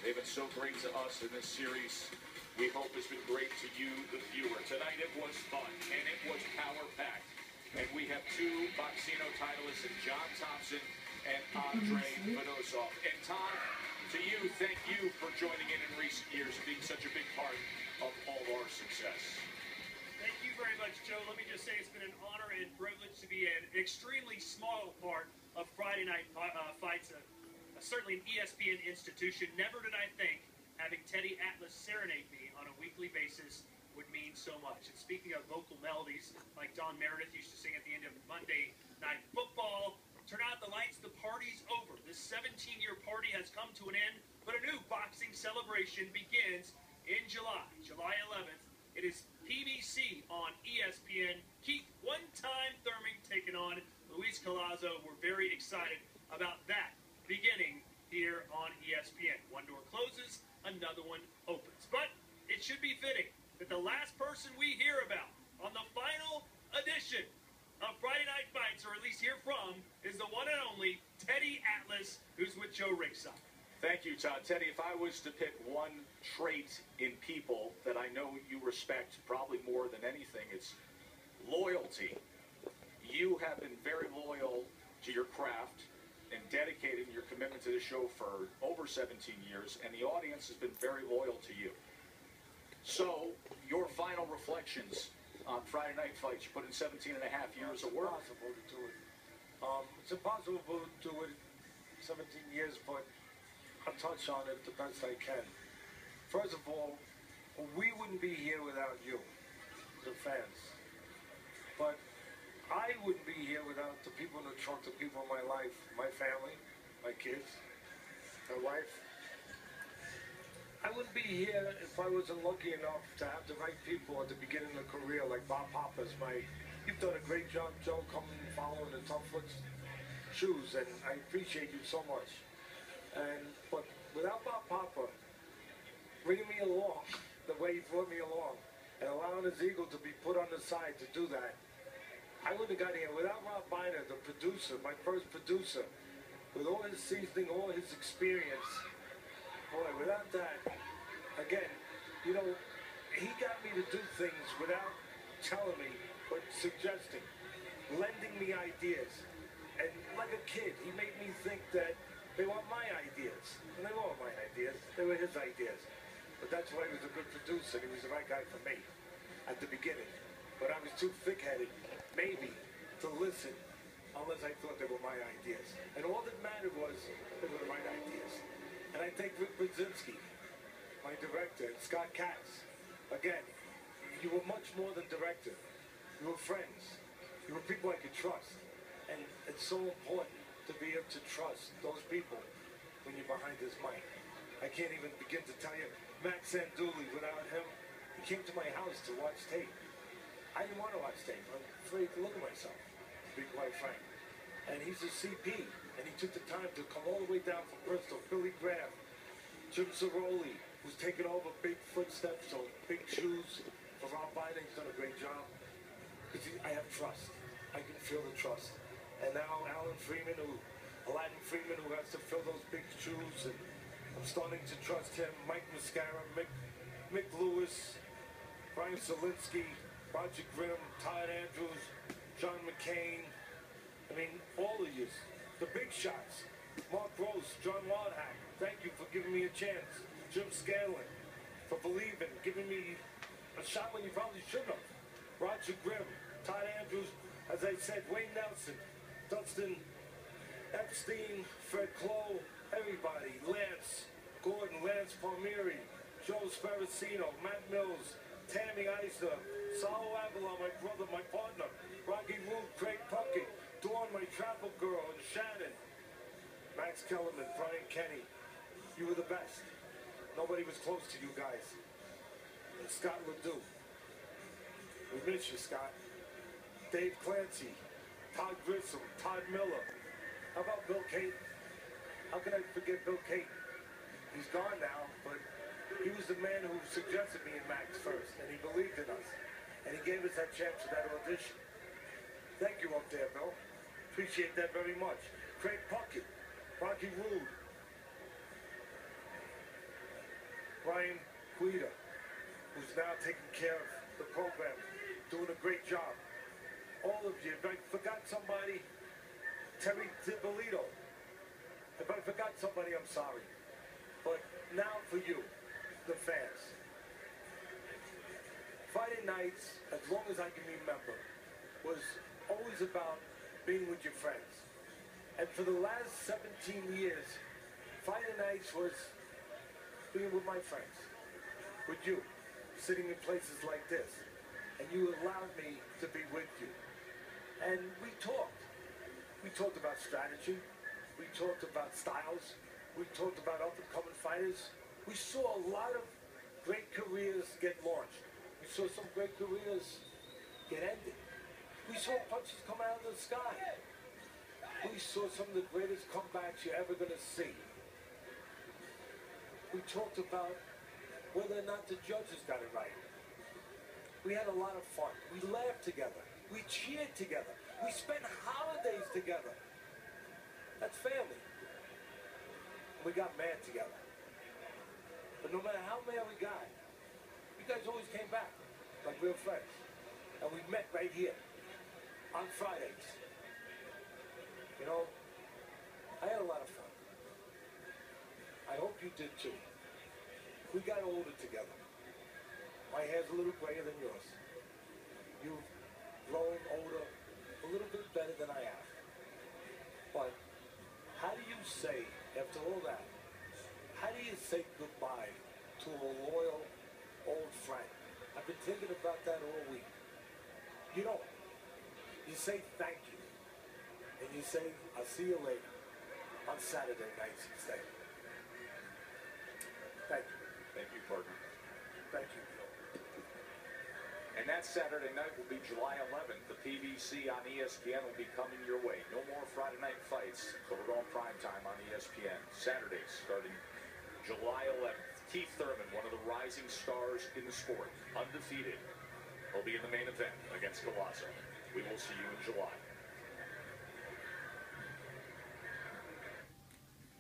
They've been so great to us in this series. We hope it's been great to you, the viewer. Tonight it was fun, and it was power-packed. And we have two Boxino titleists, in John Thompson and Andre Vanosov. And Tom, to you, thank you for joining in recent years, being such a big part of all our success. Thank you very much, Joe. Let me just say it's been an honor and privilege to be an extremely small part of Friday Night Fights, certainly an ESPN institution. Never did I think having Teddy Atlas serenade me on a weekly basis would mean so much. And speaking of vocal melodies, like Don Meredith used to sing at the end of Monday Night Football, turn out the lights, the party's over. This 17-year party has come to an end, but a new boxing celebration begins in July 11th. It is PBC on ESPN. Keith One-Time Thurman taking on Luis Collazo. We're very excited about that beginning here on ESPN. One door closes, another one opens. But it should be fitting that the last person we hear about on the final edition of Friday Night Fights, or at least hear from, is the one and only Teddy Atlas, who's with Joe ringside. Thank you, Todd. Teddy, if I was to pick one trait in people that I know you respect probably more than anything, it's loyalty. You have been very loyal to your craft and dedicated in your commitment to the show for over 17 years, and the audience has been very loyal to you. So, your final reflections on Friday Night Fights. You put in 17 and a half years of work. It's impossible to do it. It's impossible to do it 17 years, but I'll touch on it the best I can. First of all, we wouldn't be here without you, the fans. But I wouldn't be here without the people in the truck, the people in my life, my family, my kids, my wife. I wouldn't be here if I wasn't lucky enough to have the right people at the beginning of the career, like Bob Papa's. You've done a great job, Joe, coming and following in Tough Foot's shoes, and I appreciate you so much. But without Bob Papa bringing me along the way he brought me along and allowing his ego to be put on the side to do that, I wouldn't have got here. Without Rob Biner, the producer, my first producer, with all his seasoning, all his experience, boy, without that, again, you know, he got me to do things without telling me, but suggesting, lending me ideas. And like a kid, he made me think that they weren't my ideas. And they weren't my ideas. They were his ideas. But that's why he was a good producer. He was the right guy for me at the beginning. But I was too thick-headed, maybe, to listen unless I thought they were my ideas. And all that mattered was they were the right ideas. And I think Rick Brzezinski, my director, and Scott Katz, again, you were much more than director. You were friends. You were people I could trust. And it's so important to be able to trust those people when you're behind this mic. I can't even begin to tell you, Max Sanduli, without him, he came to my house to watch tape. I didn't want to watch tape. I'm afraid to look at myself, to be quite frank. And he's a CP, and he took the time to come all the way down from Bristol. Billy Graham, Jim Ciroli, who's taken over big footsteps, so big shoes for Rob Biden. He's done a great job. Because I have trust. I can feel the trust. And now Aladdin Freeman, who has to fill those big shoes, and I'm starting to trust him. Mike Mascara, Mick Lewis, Brian Solinsky, Roger Grimm, Todd Andrews, John McCain. I mean, all of you, the big shots. Mark Rose, John Wildhack, thank you for giving me a chance. Jim Scanlon, for believing, giving me a shot when you probably shouldn't have. Roger Grimm, Todd Andrews, as I said, Wayne Nelson, Dustin Epstein, Fred Clough, everybody, Lance Gordon, Lance Palmieri, Joe Sparacino, Matt Mills, Tammy Eisner, Salo Avalon, my brother, my partner, Rocky Root, Craig Puckett, Dawn, my travel girl, and Shannon, Max Kellerman, Brian Kenny. You were the best. Nobody was close to you guys. And Scott Ledoux. We miss you, Scott. Dave Clancy, Todd Grissom, Todd Miller. How about Bill Caton? How can I forget Bill Caton? He's gone now, but he was the man who suggested me and Max first, and he believed in us. And he gave us that chance for that audition. Thank you up there, Bill. Appreciate that very much. Craig Puckett, Rocky Roode, Brian Guida, who's now taking care of the program, doing a great job. All of you, if I forgot somebody, Terry Zipolito. If I forgot somebody, I'm sorry. But now for you, the fans. Friday nights, as long as I can remember, was always about being with your friends. And for the last 17 years, Friday nights was being with my friends, with you, sitting in places like this. And you allowed me to be with you. And we talked. We talked about strategy. We talked about styles. We talked about up-and-coming fighters. We saw a lot of great careers get launched. We saw some great careers get ended. We saw punches come out of the sky. We saw some of the greatest comebacks you're ever going to see. We talked about whether or not the judges got it right. We had a lot of fun. We laughed together. We cheered together. We spent holidays together. That's family. We got mad together. But no matter how mad we got, you guys always came back like real friends. And we met right here on Fridays. You know, I had a lot of fun. I hope you did too. We got older together. My hair's a little grayer than yours. You've grown older a little bit better than I have. But how do you say, after all that, how do you say goodbye to a loyal old friend? I've been thinking about that all week. You don't. You say thank you. And you say, I'll see you later on Saturday nights instead. Thank you. Thank you, partner. Thank you, Bill. And that Saturday night will be July 11th. The PBC on ESPN will be coming your way. No more Friday night fights, but we're going prime time on ESPN. Saturdays starting July 11th. Keith Thurman, one of the rising stars in the sport, undefeated, will be in the main event against Golazo. We will see you in July.